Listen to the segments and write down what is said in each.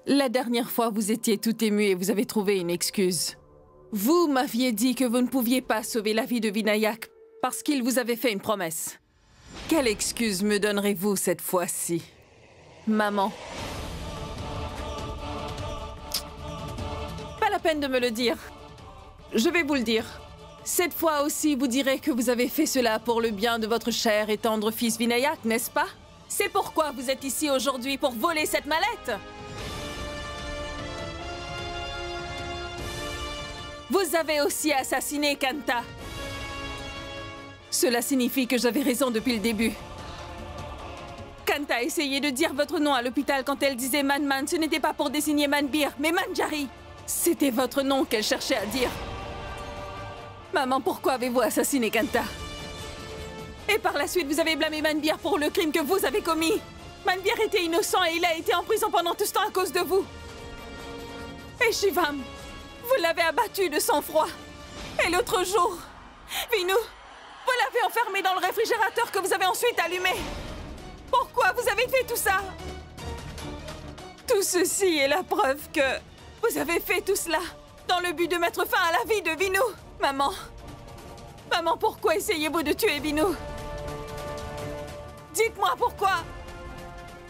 La dernière fois, vous étiez tout ému et vous avez trouvé une excuse. Vous m'aviez dit que vous ne pouviez pas sauver la vie de Vinayak parce qu'il vous avait fait une promesse. Quelle excuse me donnerez-vous cette fois-ci, maman? Pas la peine de me le dire. Je vais vous le dire. Cette fois aussi, vous direz que vous avez fait cela pour le bien de votre cher et tendre fils Vinayak, n'est-ce pas? C'est pourquoi vous êtes ici aujourd'hui, pour voler cette mallette. Vous avez aussi assassiné Kanta. Cela signifie que j'avais raison depuis le début. Kanta a essayé de dire votre nom à l'hôpital quand elle disait Manman. Ce n'était pas pour désigner Manbir, mais Manjari. C'était votre nom qu'elle cherchait à dire. Maman, pourquoi avez-vous assassiné Kanta? Et par la suite, vous avez blâmé Manbir pour le crime que vous avez commis. Manbir était innocent et il a été en prison pendant tout ce temps à cause de vous. Et Shivam, vous l'avez abattu de sang-froid. Et l'autre jour, Vinu, vous l'avez enfermé dans le réfrigérateur que vous avez ensuite allumé. Pourquoi vous avez fait tout ça? Tout ceci est la preuve que vous avez fait tout cela dans le but de mettre fin à la vie de Vinu. Maman, maman, pourquoi essayez-vous de tuer Vinu? Dites-moi pourquoi.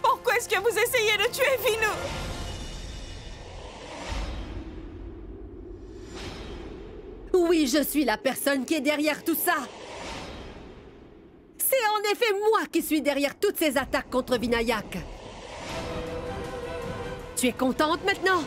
Pourquoi est-ce que vous essayez de tuer Vinu? Oui, je suis la personne qui est derrière tout ça. C'est en effet moi qui suis derrière toutes ces attaques contre Vinayak. Tu es contente maintenant?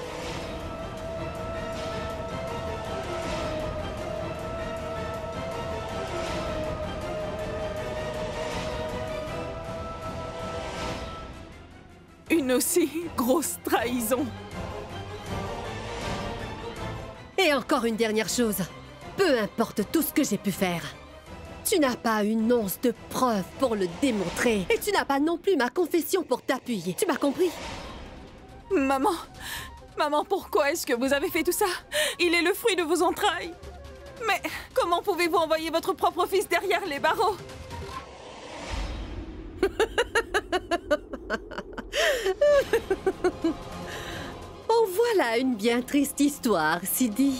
Une aussi grosse trahison. Et encore une dernière chose. Peu importe tout ce que j'ai pu faire. Tu n'as pas une once de preuve pour le démontrer. Et tu n'as pas non plus ma confession pour t'appuyer. Tu m'as compris? Maman, maman, pourquoi est-ce que vous avez fait tout ça? Il est le fruit de vos entrailles. Mais comment pouvez-vous envoyer votre propre fils derrière les barreaux? Oh, voilà une bien triste histoire, Sidi.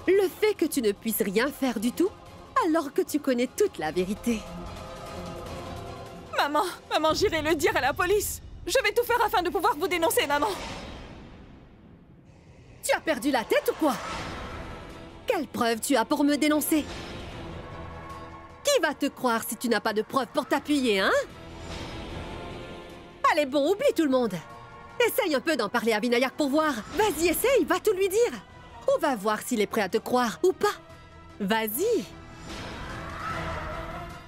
Le fait que tu ne puisses rien faire du tout, alors que tu connais toute la vérité. Maman, maman, j'irai le dire à la police. Je vais tout faire afin de pouvoir vous dénoncer, maman. Tu as perdu la tête ou quoi? Quelle preuve tu as pour me dénoncer? Qui va te croire si tu n'as pas de preuves pour t'appuyer, hein? Allez, bon, oublie tout le monde. Essaye un peu d'en parler à Vinayak pour voir. Vas-y, essaye, va tout lui dire. On va voir s'il est prêt à te croire ou pas. Vas-y.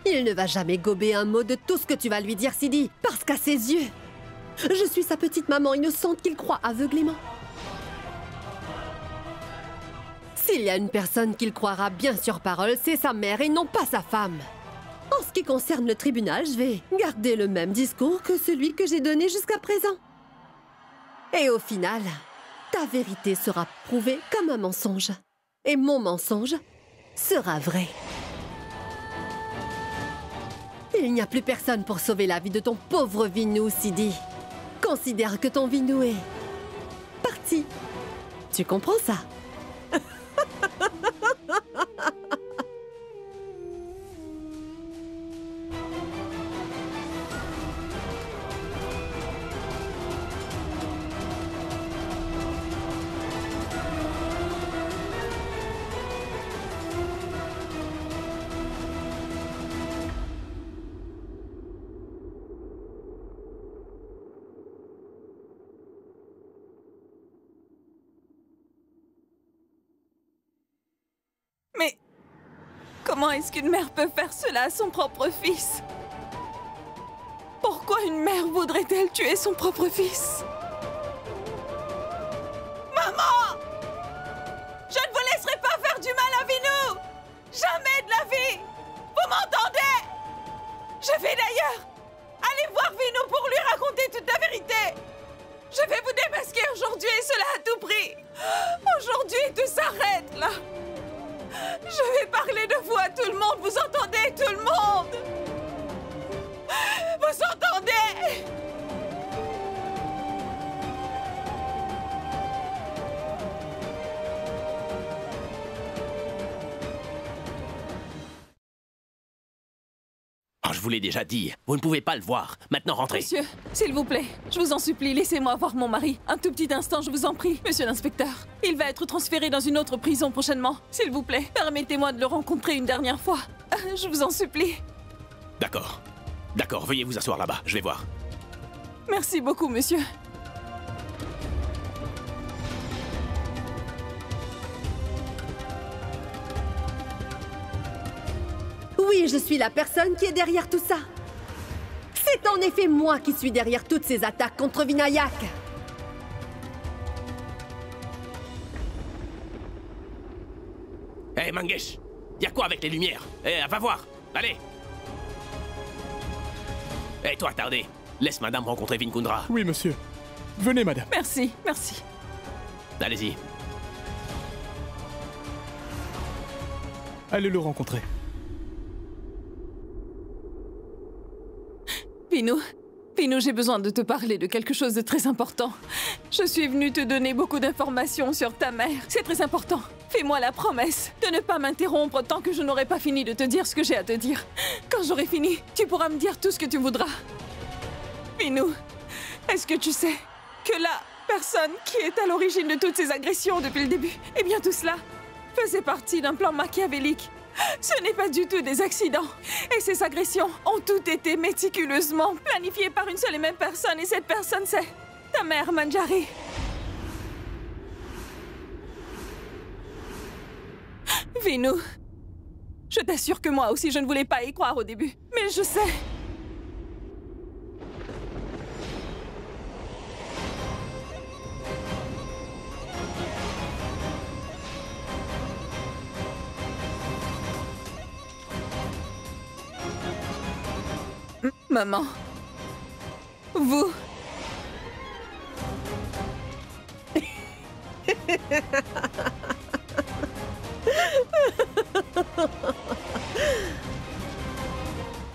Il ne va jamais gober un mot de tout ce que tu vas lui dire, Sidi, parce qu'à ses yeux, je suis sa petite maman innocente qu'il croit aveuglément. S'il y a une personne qu'il croira bien sur parole, c'est sa mère et non pas sa femme. En ce qui concerne le tribunal, je vais garder le même discours que celui que j'ai donné jusqu'à présent. Et au final, ta vérité sera prouvée comme un mensonge. Et mon mensonge sera vrai. Il n'y a plus personne pour sauver la vie de ton pauvre Vinu, Sidi. Considère que ton Vinu est parti. Tu comprends ça? Mais comment est-ce qu'une mère peut faire cela à son propre fils? Pourquoi une mère voudrait-elle tuer son propre fils? Maman! Je ne vous laisserai pas faire du mal à Vinu! Jamais de la vie! Vous m'entendez? Je vais d'ailleurs aller voir Vinu pour lui raconter toute la vérité! Je vais vous démasquer aujourd'hui et cela à tout prix! Aujourd'hui, tout s'arrête là! Je vais parler de vous à tout le monde, vous entendez, tout le monde? Vous entendez? Je vous l'ai déjà dit, vous ne pouvez pas le voir. Maintenant, rentrez. Monsieur, s'il vous plaît, je vous en supplie, laissez-moi voir mon mari. Un tout petit instant, je vous en prie. Monsieur l'inspecteur, il va être transféré dans une autre prison prochainement. S'il vous plaît, permettez-moi de le rencontrer une dernière fois. Je vous en supplie. D'accord. D'accord, veuillez vous asseoir là-bas, je vais voir. Merci beaucoup, monsieur. Oui, je suis la personne qui est derrière tout ça. C'est en effet moi qui suis derrière toutes ces attaques contre Vinayak. Hé, Mangesh, y'a quoi avec les lumières? Va voir, allez. Hé, toi, attardez. Laisse madame rencontrer Vinkundra. Oui, monsieur. Venez, madame. Merci, merci. Allez-y. Allez le rencontrer. Pinou, j'ai besoin de te parler de quelque chose de très important. Je suis venue te donner beaucoup d'informations sur ta mère. C'est très important. Fais-moi la promesse de ne pas m'interrompre tant que je n'aurai pas fini de te dire ce que j'ai à te dire. Quand j'aurai fini, tu pourras me dire tout ce que tu voudras. Pinou, est-ce que tu sais que la personne qui est à l'origine de toutes ces agressions depuis le début, eh bien tout cela faisait partie d'un plan machiavélique. Ce n'est pas du tout des accidents. Et ces agressions ont toutes été méticuleusement planifiées par une seule et même personne. Et cette personne, c'est ta mère, Manjari. Vinu, je t'assure que moi aussi, je ne voulais pas y croire au début. Mais je sais. Maman, vous...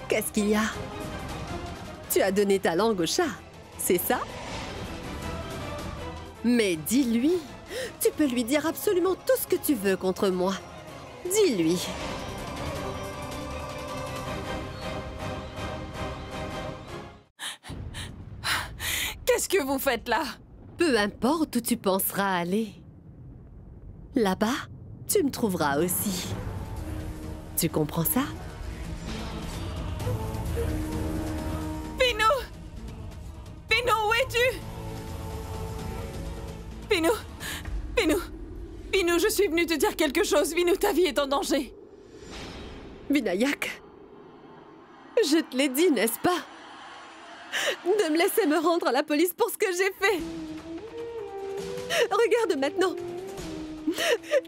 Qu'est-ce qu'il y a? Tu as donné ta langue au chat, c'est ça? Mais dis-lui, tu peux lui dire absolument tout ce que tu veux contre moi. Dis-lui. Qu'est-ce que vous faites là? Peu importe où tu penseras aller. Là-bas, tu me trouveras aussi. Tu comprends ça? Pinou! Pinou, où es-tu? Pinou! Pinou! Pinou, je suis venue te dire quelque chose. Pinou, ta vie est en danger. Vinayak, je te l'ai dit, n'est-ce pas? De me laisser me rendre à la police pour ce que j'ai fait. Regarde maintenant.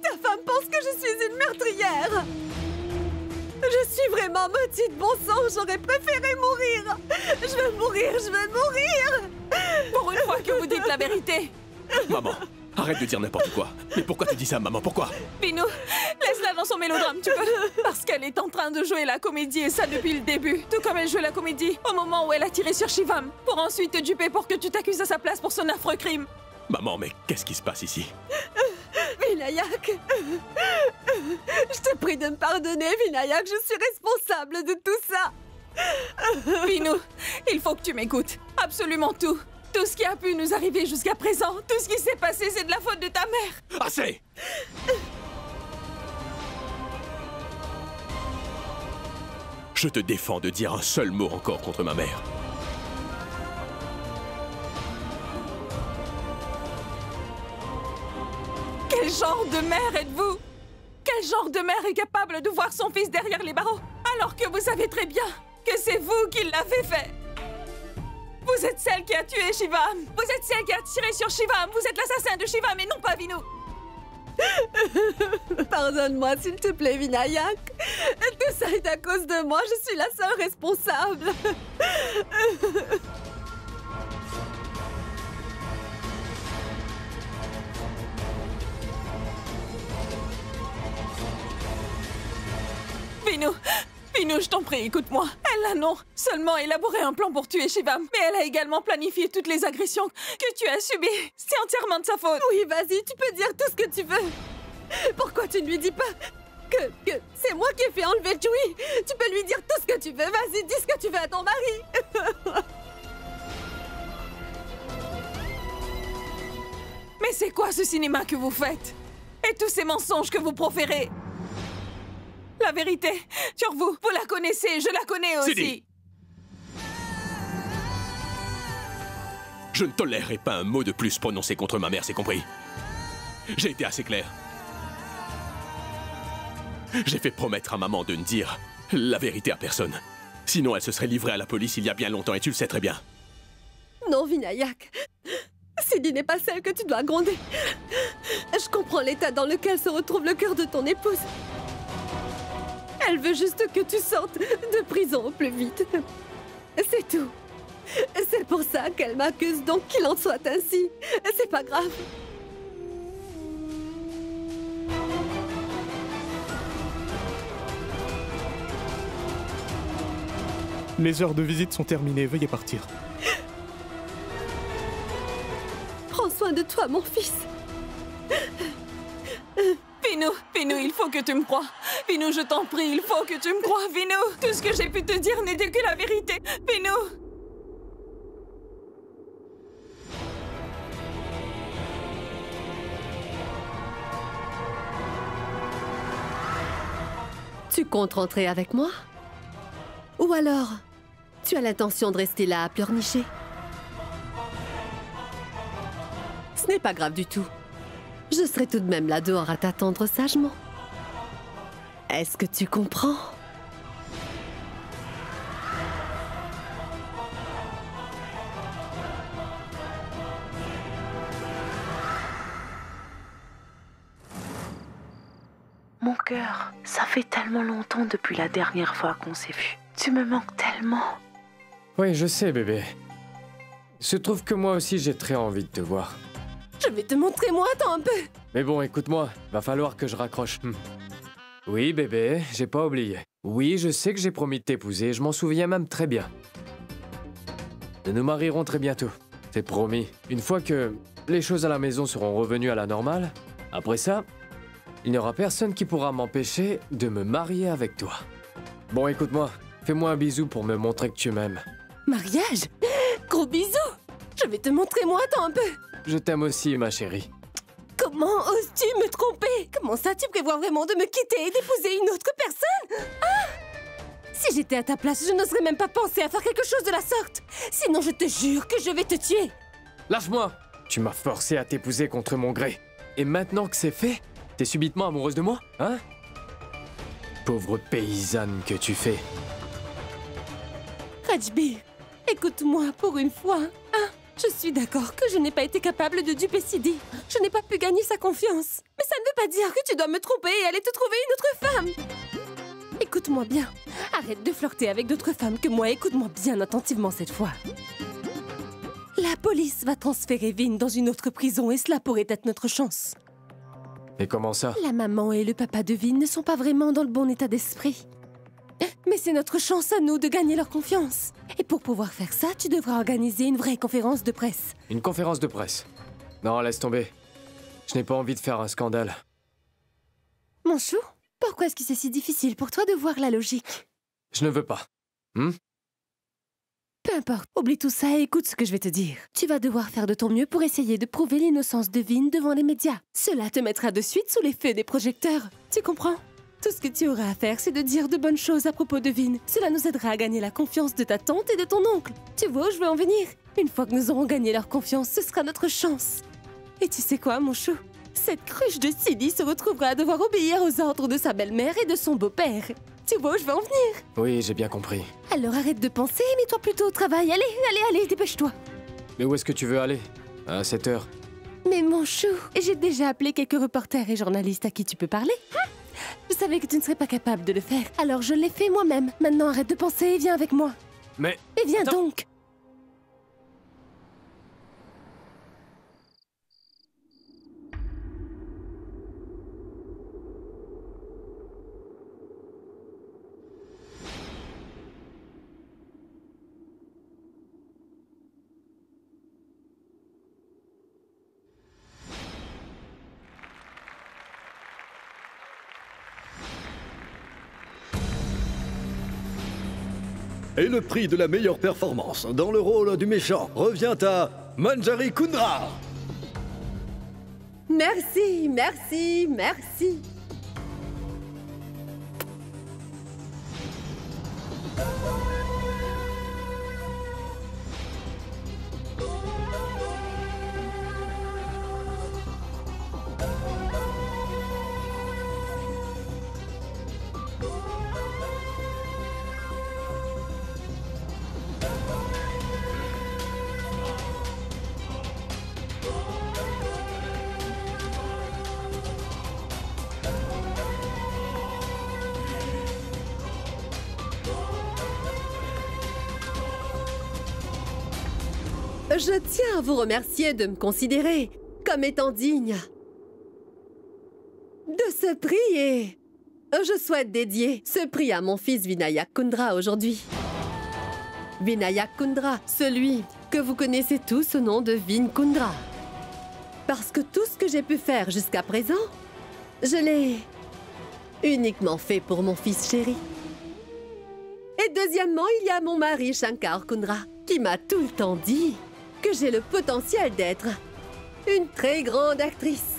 Ta femme pense que je suis une meurtrière. Je suis vraiment maudite, bon sang, j'aurais préféré mourir. Je veux mourir, je veux mourir. Pour une fois que vous dites la vérité. Maman, arrête de dire n'importe quoi. Mais pourquoi tu dis ça, maman? Pourquoi? Pinou, laisse-la dans son mélodrame, tu peux? Parce qu'elle est en train de jouer la comédie, et ça depuis le début. Tout comme elle joue la comédie au moment où elle a tiré sur Shivam, pour ensuite te duper pour que tu t'accuses à sa place pour son affreux crime. Maman, mais qu'est-ce qui se passe ici? Vinayak, je te prie de me pardonner, Vinayak, je suis responsable de tout ça. Pinou, il faut que tu m'écoutes. Absolument tout. Tout ce qui a pu nous arriver jusqu'à présent, tout ce qui s'est passé, c'est de la faute de ta mère. Assez! Je te défends de dire un seul mot encore contre ma mère. Quel genre de mère êtes-vous? Quel genre de mère est capable de voir son fils derrière les barreaux, alors que vous savez très bien que c'est vous qui l'avez fait? Vous êtes celle qui a tué Shivam. Vous êtes celle qui a tiré sur Shivam. Vous êtes l'assassin de Shivam et non pas Vinu. Pardonne-moi, s'il te plaît, Vinayak. Tout ça est à cause de moi. Je suis la seule responsable. Vinu, je t'en prie, écoute-moi. Elle a non seulement élaboré un plan pour tuer Shivam, mais elle a également planifié toutes les agressions que tu as subies. C'est entièrement de sa faute. Oui, vas-y, tu peux dire tout ce que tu veux. Pourquoi tu ne lui dis pas que c'est moi qui ai fait enlever Chewie. Tu peux lui dire tout ce que tu veux. Vas-y, dis ce que tu veux à ton mari. Mais c'est quoi ce cinéma que vous faites? Et tous ces mensonges que vous proférez? La vérité, sur vous, vous la connaissez, je la connais aussi. Sidi! Je ne tolérerai pas un mot de plus prononcé contre ma mère, c'est compris? J'ai été assez clair. J'ai fait promettre à maman de ne dire la vérité à personne. Sinon, elle se serait livrée à la police il y a bien longtemps et tu le sais très bien. Non, Vinayak. Sidi n'est pas celle que tu dois gronder. Je comprends l'état dans lequel se retrouve le cœur de ton épouse. Elle veut juste que tu sortes de prison au plus vite. C'est tout. C'est pour ça qu'elle m'accuse, donc qu'il en soit ainsi. C'est pas grave. Les heures de visite sont terminées, veuillez partir. Prends soin de toi, mon fils. Vinou, il faut que tu me crois. Vinou, je t'en prie, il faut que tu me crois, Vinou. Tout ce que j'ai pu te dire n'était que la vérité. Vinou. Tu comptes rentrer avec moi? Ou alors, tu as l'intention de rester là à pleurnicher? Ce n'est pas grave du tout. Je serai tout de même là dehors à t'attendre sagement. Est-ce que tu comprends? Mon cœur, ça fait tellement longtemps depuis la dernière fois qu'on s'est vus. Tu me manques tellement. Oui, je sais, bébé. Il se trouve que moi aussi, j'ai très envie de te voir. Je vais te montrer, moi, attends un peu. Mais bon, écoute-moi, va falloir que je raccroche. Oui, bébé, j'ai pas oublié. Oui, je sais que j'ai promis de t'épouser, je m'en souviens même très bien. Nous nous marierons très bientôt. C'est promis. Une fois que les choses à la maison seront revenues à la normale, après ça, il n'y aura personne qui pourra m'empêcher de me marier avec toi. Bon, écoute-moi, fais-moi un bisou pour me montrer que tu m'aimes. Mariage? Gros bisous. Je vais te montrer, moi, attends un peu. Je t'aime aussi, ma chérie. Comment oses-tu me tromper? Comment ça, tu prévois vraiment de me quitter et d'épouser une autre personne? Ah! Si j'étais à ta place, je n'oserais même pas penser à faire quelque chose de la sorte. Sinon, je te jure que je vais te tuer. Lâche-moi! Tu m'as forcé à t'épouser contre mon gré. Et maintenant que c'est fait, t'es subitement amoureuse de moi, hein? Pauvre paysanne que tu fais. Rajbir, écoute-moi pour une fois. Hein? Je suis d'accord que je n'ai pas été capable de duper Sidi. Je n'ai pas pu gagner sa confiance. Mais ça ne veut pas dire que tu dois me tromper et aller te trouver une autre femme. Écoute-moi bien. Arrête de flirter avec d'autres femmes que moi. Écoute-moi bien attentivement cette fois. La police va transférer Vin dans une autre prison et cela pourrait être notre chance. Et comment ça? La maman et le papa de Vin ne sont pas vraiment dans le bon état d'esprit. Mais c'est notre chance à nous de gagner leur confiance. Et pour pouvoir faire ça, tu devras organiser une vraie conférence de presse. Une conférence de presse? Non, laisse tomber. Je n'ai pas envie de faire un scandale. Mon chou, pourquoi est-ce que c'est si difficile pour toi de voir la logique? Je ne veux pas. Peu importe, oublie tout ça et écoute ce que je vais te dire. Tu vas devoir faire de ton mieux pour essayer de prouver l'innocence de Vin devant les médias. Cela te mettra de suite sous les feux des projecteurs. Tu comprends? Tout ce que tu auras à faire, c'est de dire de bonnes choses à propos de Vin. Cela nous aidera à gagner la confiance de ta tante et de ton oncle. Tu vois où je veux en venir? Une fois que nous aurons gagné leur confiance, ce sera notre chance. Et tu sais quoi, mon chou? Cette cruche de Sidi se retrouvera à devoir obéir aux ordres de sa belle-mère et de son beau-père. Tu vois où je veux en venir? Oui, j'ai bien compris. Alors arrête de penser et mets-toi plutôt au travail. Allez, dépêche-toi. Mais où est-ce que tu veux aller? À cette heure? Mais mon chou, j'ai déjà appelé quelques reporters et journalistes à qui tu peux parler. Je savais que tu ne serais pas capable de le faire, alors je l'ai fait moi-même. Maintenant arrête de penser et viens avec moi. Mais... Et viens Attends. donc. Et le prix de la meilleure performance dans le rôle du méchant revient à Manjari Kundra. Merci, merci, merci. Je tiens à vous remercier de me considérer comme étant digne de ce prix et je souhaite dédier ce prix à mon fils Vinayak Kundra aujourd'hui. Vinayak Kundra, celui que vous connaissez tous au nom de Vin Kundra. Parce que tout ce que j'ai pu faire jusqu'à présent, je l'ai uniquement fait pour mon fils chéri. Et deuxièmement, il y a mon mari Shankar Kundra qui m'a tout le temps dit que j'ai le potentiel d'être une très grande actrice.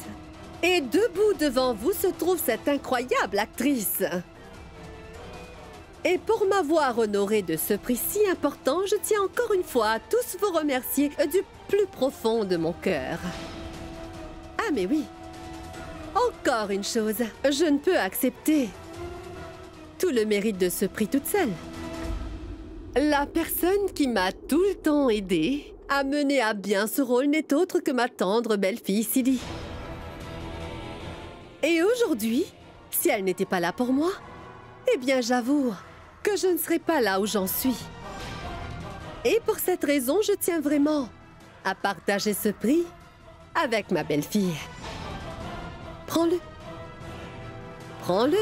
Et debout devant vous se trouve cette incroyable actrice. Et pour m'avoir honorée de ce prix si important, je tiens encore une fois à tous vous remercier du plus profond de mon cœur. Ah mais oui, encore une chose, je ne peux accepter tout le mérite de ce prix toute seule. La personne qui m'a tout le temps aidée à mener à bien ce rôle n'est autre que ma tendre belle-fille Silly. Et aujourd'hui, si elle n'était pas là pour moi, eh bien j'avoue que je ne serais pas là où j'en suis. Et pour cette raison, je tiens vraiment à partager ce prix avec ma belle-fille. Prends-le. Prends-le.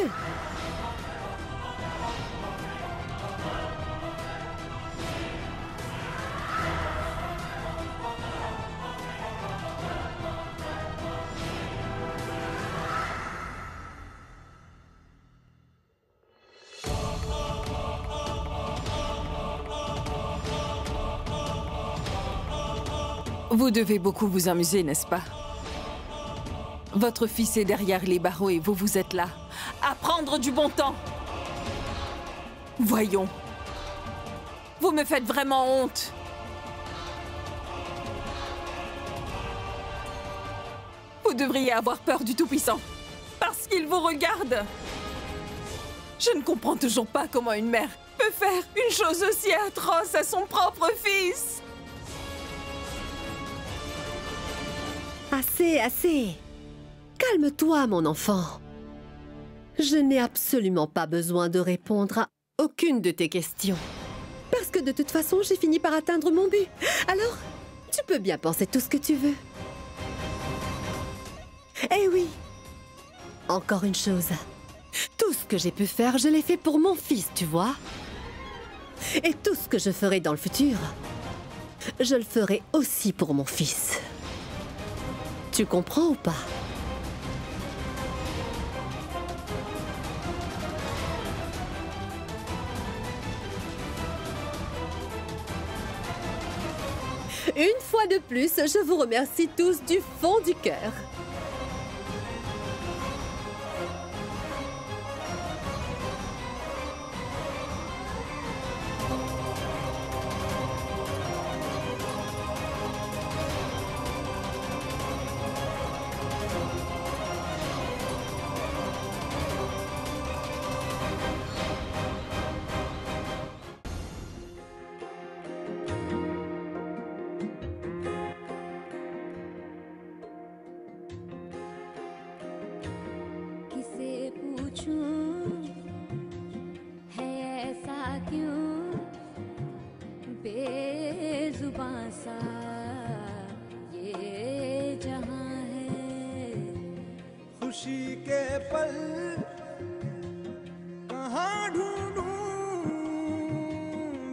Vous devez beaucoup vous amuser, n'est-ce pas? Votre fils est derrière les barreaux et vous êtes là, à prendre du bon temps. Voyons. Vous me faites vraiment honte. Vous devriez avoir peur du Tout-Puissant, parce qu'il vous regarde. Je ne comprends toujours pas comment une mère peut faire une chose aussi atroce à son propre fils. Assez, assez. Calme-toi, mon enfant. Je n'ai absolument pas besoin de répondre à aucune de tes questions. Parce que de toute façon, j'ai fini par atteindre mon but. Alors, tu peux bien penser tout ce que tu veux. Eh oui. Encore une chose. Tout ce que j'ai pu faire, je l'ai fait pour mon fils, tu vois. Et tout ce que je ferai dans le futur, je le ferai aussi pour mon fils. Tu comprends ou pas? Une fois de plus, je vous remercie tous du fond du cœur. खुशी के पल कहाँ ढूंढूं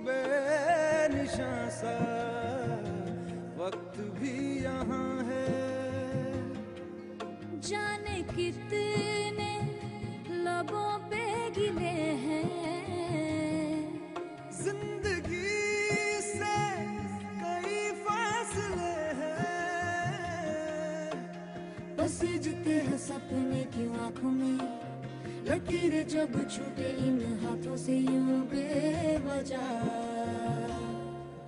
बेनिशां सा वक्त भी यहाँ है जाने कितने लबों पे गिले हैं जिंदगी सजते हैं सपने की आंखों में लकीरें जब छूटे इन हाथों से यूं बेवजह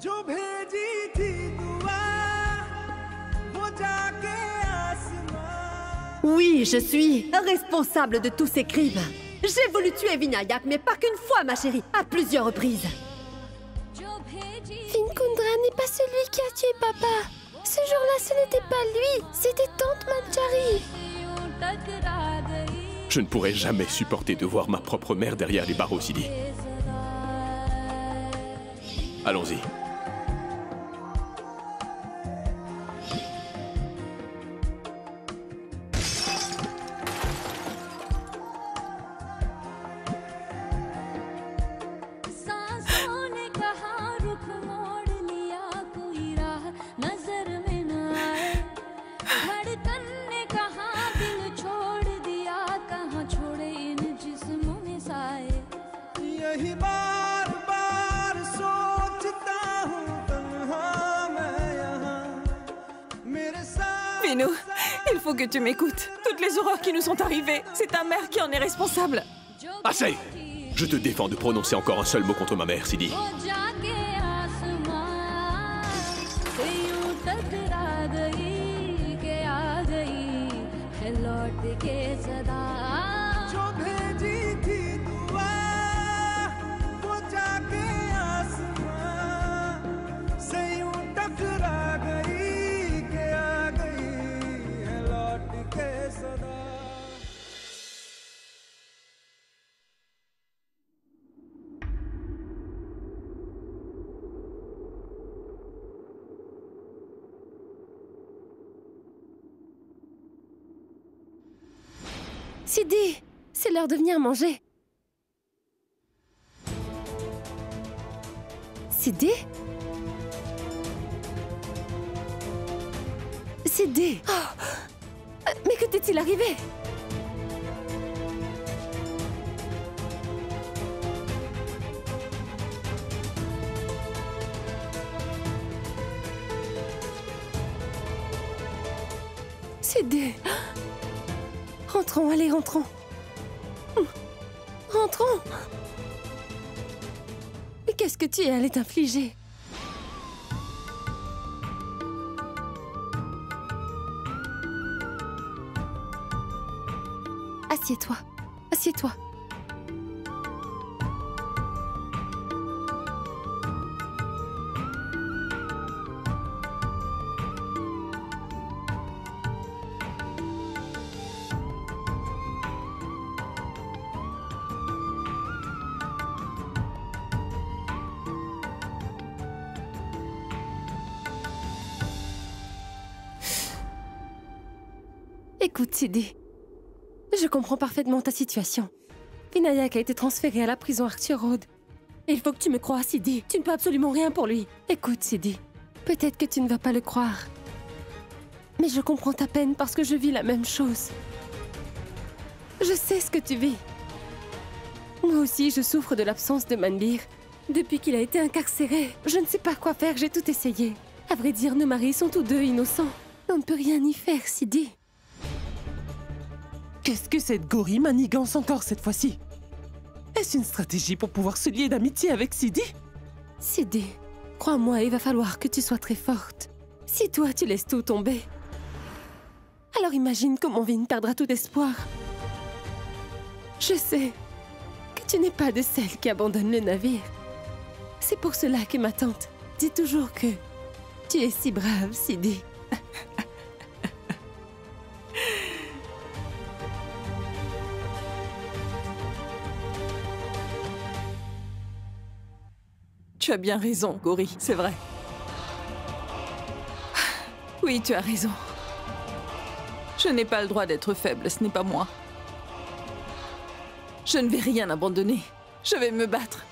जो भेजी थी दुआ वो जाके आसमां। Oui, je suis responsable de tous ces crimes. J'ai voulu tuer Vinayak, mais pas qu'une fois, ma chérie, à plusieurs reprises. Vinkundra n'est pas celui qui a tué papa. Ce jour-là, ce n'était pas lui, c'était tante Manjari. Je ne pourrai jamais supporter de voir ma propre mère derrière les barreaux, Sidi. Allons-y. यही बार बार सोचता हूँ तन्हा मैं यहाँ मेरे साथ। Vinu, il faut que tu m'écoutes. Toutes les horreurs qui nous sont arrivées, c'est ta mère qui en est responsable. Assez! Je te défends de prononcer encore un seul mot contre ma mère, Sidi. जो भेजी थी दुआ वो जाके आसमां से यूं टकरा गई के आ गई है लौट के सदा। Sidi, c'est l'heure de venir manger. Sidi? Sidi! Oh, mais que t'est-il arrivé? Sidi! Rentrons, allez, rentrons. Rentrons. Mais qu'est-ce que tu es allé t'infliger? Assieds-toi, assieds-toi. Écoute, Sidi, je comprends parfaitement ta situation. Vinayak a été transféré à la prison Arthur Road. Il faut que tu me croies, Sidi. Tu ne peux absolument rien pour lui. Écoute, Sidi, peut-être que tu ne vas pas le croire. Mais je comprends ta peine parce que je vis la même chose. Je sais ce que tu vis. Moi aussi, je souffre de l'absence de Manbir. Depuis qu'il a été incarcéré, je ne sais pas quoi faire, j'ai tout essayé. À vrai dire, nos maris sont tous deux innocents. On ne peut rien y faire, Sidi. Qu'est-ce que cette Gauri manigance encore cette fois-ci? Est-ce une stratégie pour pouvoir se lier d'amitié avec Sidi? Sidi, crois-moi, il va falloir que tu sois très forte. Si toi, tu laisses tout tomber, alors imagine comment Vin perdra tout espoir. Je sais que tu n'es pas de celles qui abandonnent le navire. C'est pour cela que ma tante dit toujours que tu es si brave, Sidi. Tu as bien raison, Gauri, c'est vrai. Oui, tu as raison. Je n'ai pas le droit d'être faible, ce n'est pas moi. Je ne vais rien abandonner. Je vais me battre.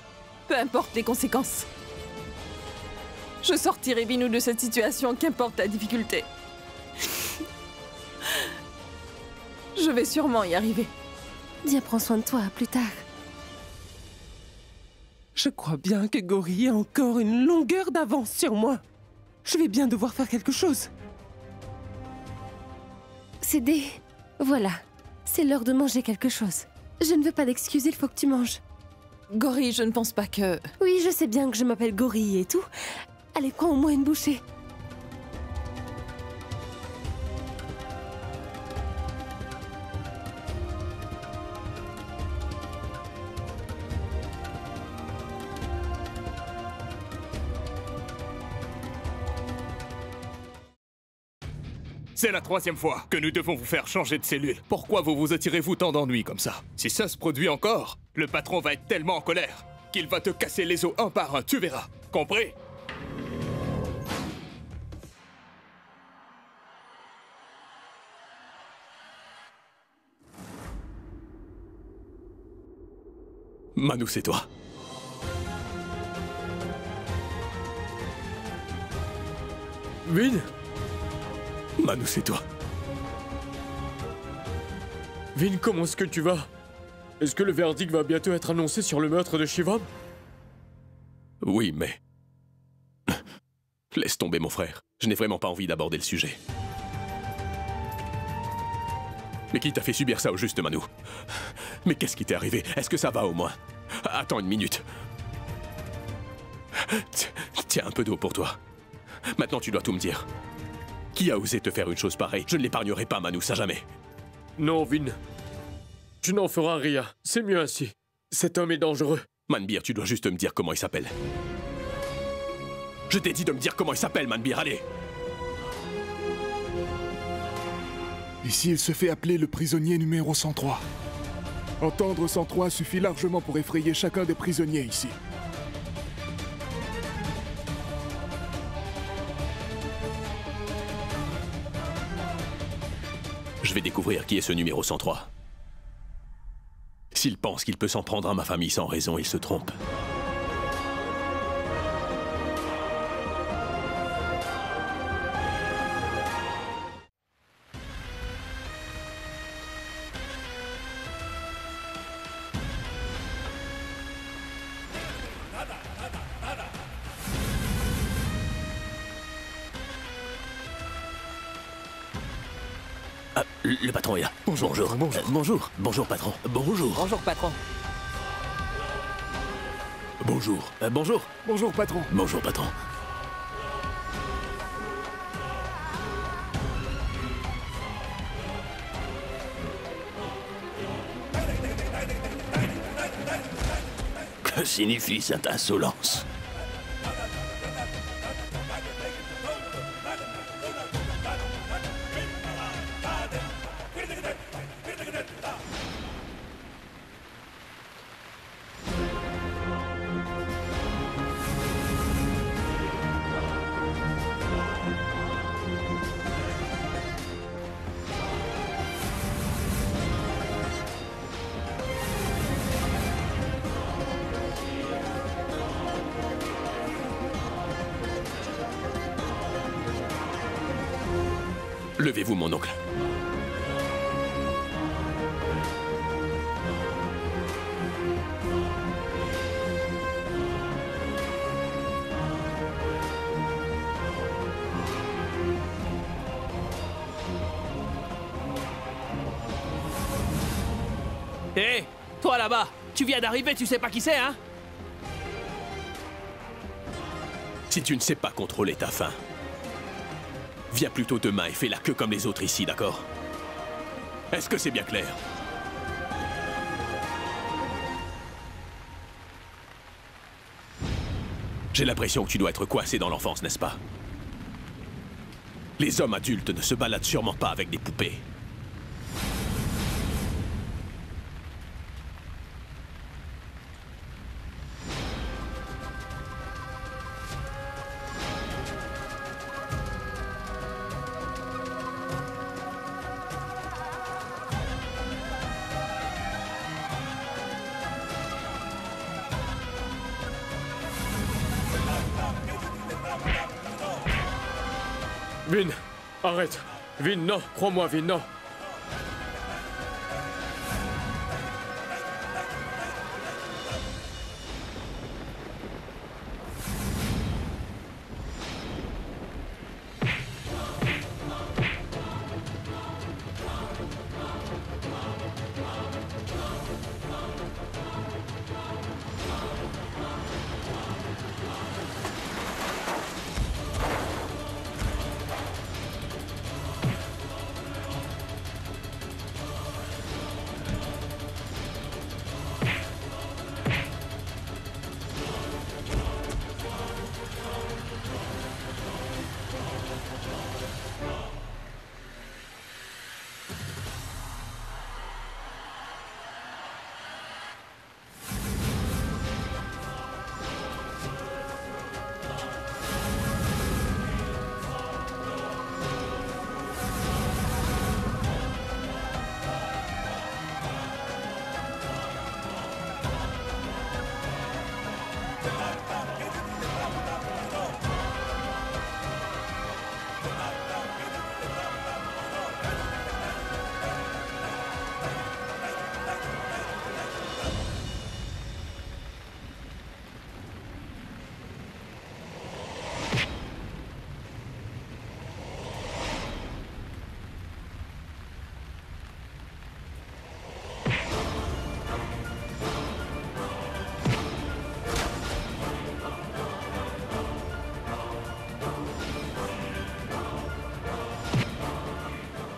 Peu importe les conséquences. Je sortirai Vinu de cette situation, qu'importe la difficulté. Je vais sûrement y arriver. Viens, prends soin de toi, à plus tard. Je crois bien que Gauri a encore une longueur d'avance sur moi. Je vais bien devoir faire quelque chose. CD. Voilà. C'est l'heure de manger quelque chose. Je ne veux pas d'excuses, il faut que tu manges. Gori, je ne pense pas que... Oui, je sais bien que je m'appelle Gorille et tout. Allez, prends au moins une bouchée. C'est la 3e fois que nous devons vous faire changer de cellule. Pourquoi vous attirez-vous tant d'ennuis comme ça? Si ça se produit encore, le patron va être tellement en colère qu'il va te casser les os un par un, tu verras. Compris? Manu, c'est toi. Vin? Manu, c'est toi. Vin, comment est-ce que tu vas? Est-ce que le verdict va bientôt être annoncé sur le meurtre de Shivam? Oui, mais... Laisse tomber, mon frère. Je n'ai vraiment pas envie d'aborder le sujet. Mais qui t'a fait subir ça au juste, Manu? Mais qu'est-ce qui t'est arrivé? Est-ce que ça va au moins? Attends une minute. Tiens, un peu d'eau pour toi. Maintenant, tu dois tout me dire. Qui a osé te faire une chose pareille? Je ne l'épargnerai pas, Manu, ça jamais. Non, Vin. Tu n'en feras rien. C'est mieux ainsi. Cet homme est dangereux. Manbir, tu dois juste me dire comment il s'appelle. Je t'ai dit de me dire comment il s'appelle, Manbir, allez! Ici, il se fait appeler le prisonnier numéro 103. Entendre 103 suffit largement pour effrayer chacun des prisonniers ici. Je vais découvrir qui est ce numéro 103. S'il pense qu'il peut s'en prendre à ma famille sans raison, il se trompe. Le patron est là. Bonjour. Bonjour, patron. Bonjour. Bonjour, patron. Bonjour. Bonjour. Bonjour, patron. Bonjour, patron. Que signifie cette insolence? Levez-vous, mon oncle. Hé, toi là-bas, tu viens d'arriver, tu sais pas qui c'est, hein? Si tu ne sais pas contrôler ta faim, viens plutôt demain et fais la queue comme les autres ici, d'accord? Est-ce que c'est bien clair? J'ai l'impression que tu dois être coincé dans l'enfance, n'est-ce pas? Les hommes adultes ne se baladent sûrement pas avec des poupées. Vin, arrête. Vin, non. Crois-moi, Vin, non.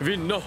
Vin, non.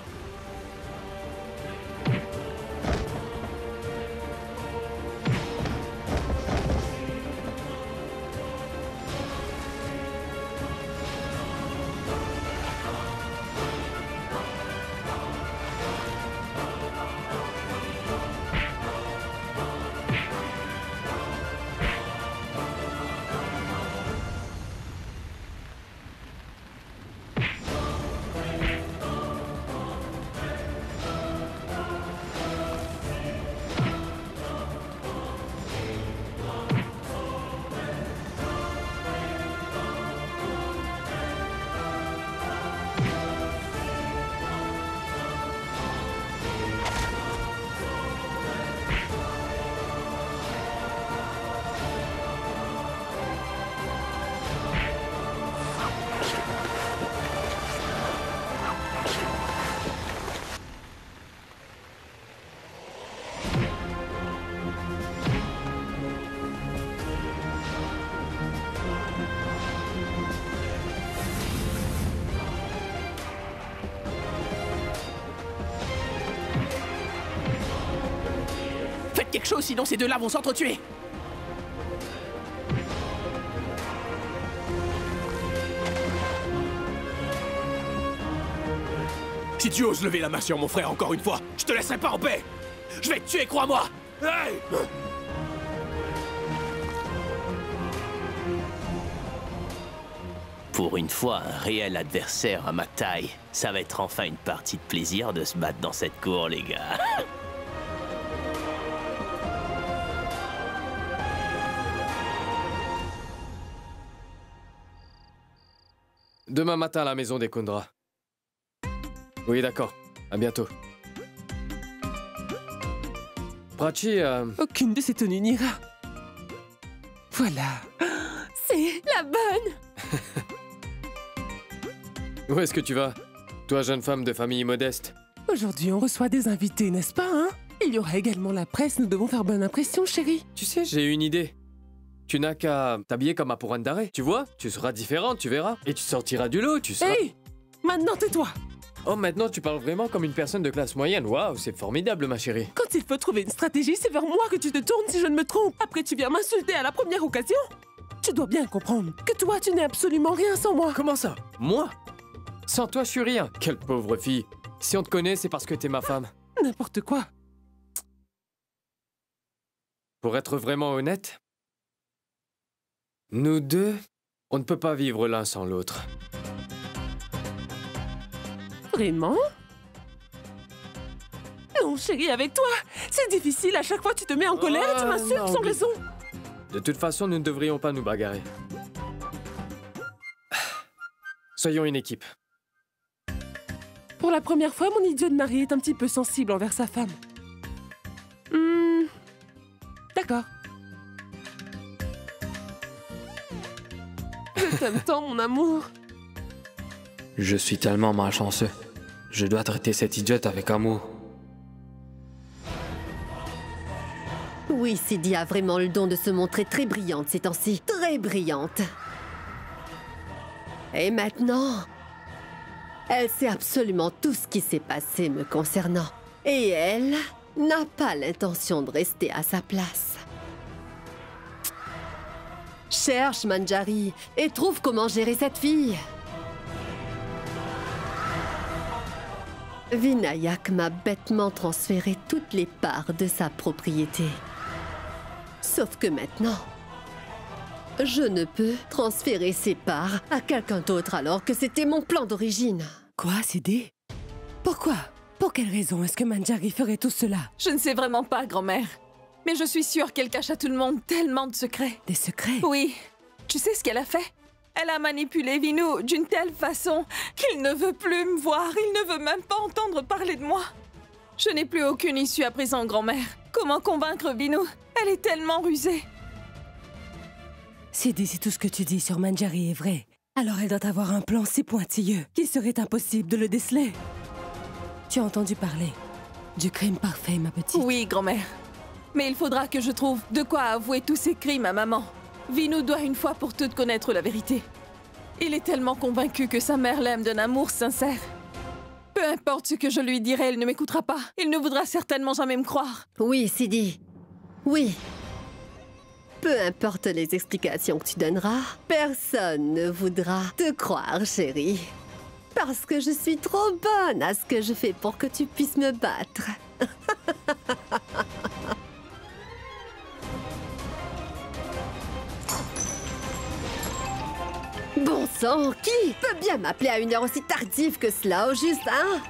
Faites quelque chose, sinon ces deux-là vont s'entretuer. Si tu oses lever la main sur mon frère encore une fois, je te laisserai pas en paix. Je vais te tuer, crois-moi. Hey! Pour une fois, un réel adversaire à ma taille. Ça va être enfin une partie de plaisir de se battre dans cette cour, les gars. Demain matin à la maison des Kundra. Oui, d'accord. À bientôt. Prachi, Aucune de ces tenues n'ira. Voilà. C'est la bonne. Où est-ce que tu vas? Toi, jeune femme de famille modeste. Aujourd'hui, on reçoit des invités, n'est-ce pas, hein? Il y aura également la presse, nous devons faire bonne impression, chérie. Tu sais, j'ai une idée. Tu n'as qu'à t'habiller comme Apuran Dare. Tu vois? Tu seras différente, tu verras. Et tu sortiras du lot, tu seras... Hey! Maintenant, tais-toi! Oh, maintenant, tu parles vraiment comme une personne de classe moyenne. Waouh, c'est formidable, ma chérie. Quand il faut trouver une stratégie, c'est vers moi que tu te tournes si je ne me trompe. Après, tu viens m'insulter à la première occasion. Tu dois bien comprendre que toi, tu n'es absolument rien sans moi. Comment ça? Moi? Sans toi, je suis rien. Quelle pauvre fille. Si on te connaît, c'est parce que t'es ma femme. N'importe quoi. Pour être vraiment honnête, nous deux, on ne peut pas vivre l'un sans l'autre. Vraiment? Non, chérie, avec toi, c'est difficile. À chaque fois, tu te mets en colère et tu m'insultes sans raison. De toute façon, nous ne devrions pas nous bagarrer. Soyons une équipe. Pour la première fois, mon idiot de mari est un petit peu sensible envers sa femme. D'accord. Je t'aime tant, mon amour. Je suis tellement malchanceux. Je dois traiter cette idiote avec amour. Oui, Sidi a vraiment le don de se montrer très brillante ces temps-ci. Très brillante. Et maintenant, elle sait absolument tout ce qui s'est passé me concernant. Et elle n'a pas l'intention de rester à sa place. Cherche Manjari et trouve comment gérer cette fille. Vinayak m'a bêtement transféré toutes les parts de sa propriété. Sauf que maintenant, je ne peux transférer ces parts à quelqu'un d'autre alors que c'était mon plan d'origine. Quoi, Sidi? Pourquoi? Pour quelle raison est-ce que Manjari ferait tout cela? Je ne sais vraiment pas, grand-mère. Mais je suis sûre qu'elle cache à tout le monde tellement de secrets. Des secrets? Oui. Tu sais ce qu'elle a fait? Elle a manipulé Vinu d'une telle façon qu'il ne veut plus me voir. Il ne veut même pas entendre parler de moi. Je n'ai plus aucune issue à présent, grand-mère. Comment convaincre Vinu? Elle est tellement rusée. Sidi, si tout ce que tu dis sur Manjari est vrai, alors elle doit avoir un plan si pointilleux qu'il serait impossible de le déceler. Tu as entendu parler du crime parfait, ma petite? Oui, grand-mère. Mais il faudra que je trouve de quoi avouer tous ces crimes à maman. Vinu doit une fois pour toutes connaître la vérité. Il est tellement convaincu que sa mère l'aime d'un amour sincère. Peu importe ce que je lui dirai, il ne m'écoutera pas. Il ne voudra certainement jamais me croire. Oui, Sidi. Oui. Peu importe les explications que tu donneras, personne ne voudra te croire, chérie. Parce que je suis trop bonne à ce que je fais pour que tu puisses me battre. Bon sang, qui peut bien m'appeler à une heure aussi tardive que cela, au juste, hein?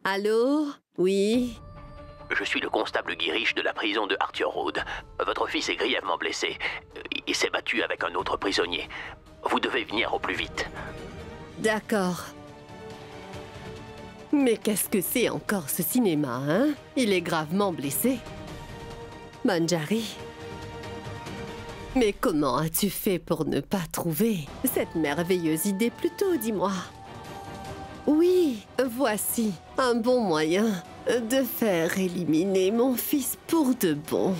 Allô? Oui? Je suis le constable Guiriche de la prison de Arthur Road. Votre fils est grièvement blessé. Il s'est battu avec un autre prisonnier. Vous devez venir au plus vite. D'accord. Mais qu'est-ce que c'est encore ce cinéma, hein? Il est gravement blessé. Manjari. Mais comment as-tu fait pour ne pas trouver cette merveilleuse idée plus tôt, dis-moi? Oui, voici un bon moyen de faire éliminer mon fils pour de bon.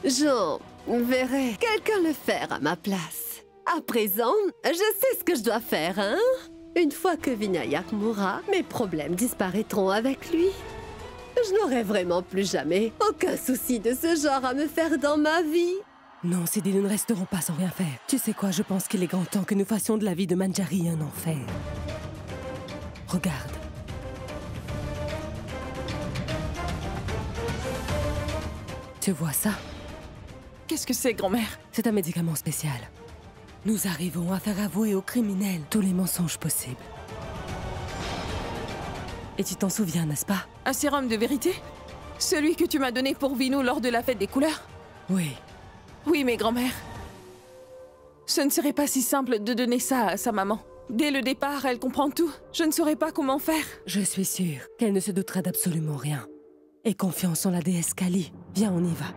J'enverrai quelqu'un le faire à ma place. À présent, je sais ce que je dois faire, hein? Une fois que Vinayak mourra, mes problèmes disparaîtront avec lui. Je n'aurai vraiment plus jamais aucun souci de ce genre à me faire dans ma vie. Non, Sidi, nous ne resterons pas sans rien faire. Tu sais quoi, je pense qu'il est grand temps que nous fassions de la vie de Manjari un enfer. Regarde. Tu vois ça? Qu'est-ce que c'est, grand-mère? C'est un médicament spécial. Nous arrivons à faire avouer aux criminels tous les mensonges possibles. Et tu t'en souviens, n'est-ce pas? Un sérum de vérité? Celui que tu m'as donné pour Vinou lors de la fête des couleurs? Oui. Oui, mais grand-mère. Ce ne serait pas si simple de donner ça à sa maman. Dès le départ, elle comprend tout. Je ne saurais pas comment faire. Je suis sûre qu'elle ne se doutera d'absolument rien. Aie confiance en la déesse Kali. Viens, on y va.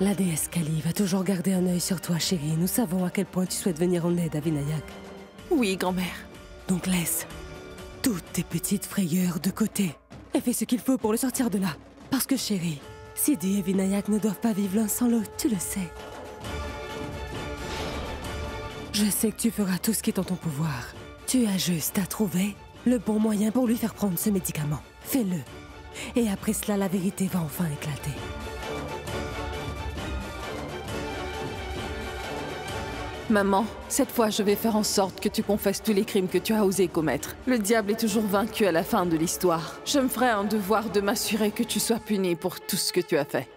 La déesse Kali va toujours garder un œil sur toi, chérie. Nous savons à quel point tu souhaites venir en aide à Vinayak. Oui, grand-mère. Donc laisse toutes tes petites frayeurs de côté et fais ce qu'il faut pour le sortir de là. Parce que, chérie, Sidi et Vinayak ne doivent pas vivre l'un sans l'autre, tu le sais. Je sais que tu feras tout ce qui est en ton pouvoir. Tu as juste à trouver le bon moyen pour lui faire prendre ce médicament. Fais-le. Et après cela, la vérité va enfin éclater. Maman, cette fois, je vais faire en sorte que tu confesses tous les crimes que tu as osé commettre. Le diable est toujours vaincu à la fin de l'histoire. Je me ferai un devoir de m'assurer que tu sois puni pour tout ce que tu as fait.